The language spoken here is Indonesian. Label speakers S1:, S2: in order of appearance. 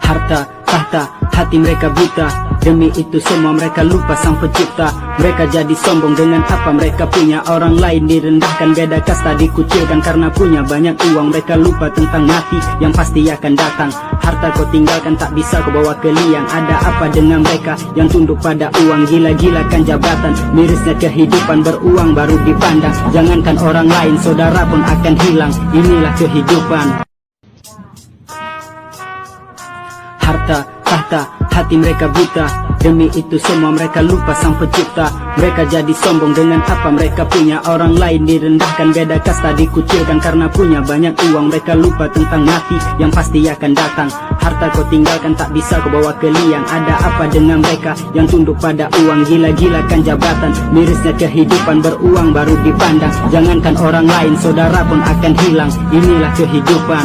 S1: Harta, tahta, hati mereka buta. Demi itu semua mereka lupa sang pencipta. Mereka jadi sombong dengan apa mereka punya. Orang lain direndahkan, beda kasta dikucilkan karena punya banyak uang. Mereka lupa tentang mati yang pasti akan datang. Harta kau tinggalkan, tak bisa kau bawa ke liang. Ada apa dengan mereka yang tunduk pada uang? Gila-gilakan jabatan, mirisnya kehidupan. Beruang baru dipandang, jangankan orang lain, saudara pun akan hilang. Inilah kehidupan. Harta, tahta, hati mereka buta. Demi itu semua mereka lupa sang pencipta. Mereka jadi sombong dengan apa mereka punya. Orang lain direndahkan, beda kasta dikucilkan karena punya banyak uang. Mereka lupa tentang mati yang pasti akan datang. Harta kau tinggalkan, tak bisa kau bawa ke liang. Ada apa dengan mereka yang tunduk pada uang? Gila-gilakan jabatan, mirisnya kehidupan. Beruang baru dipandang, jangankan orang lain, saudara pun akan hilang. Inilah kehidupan.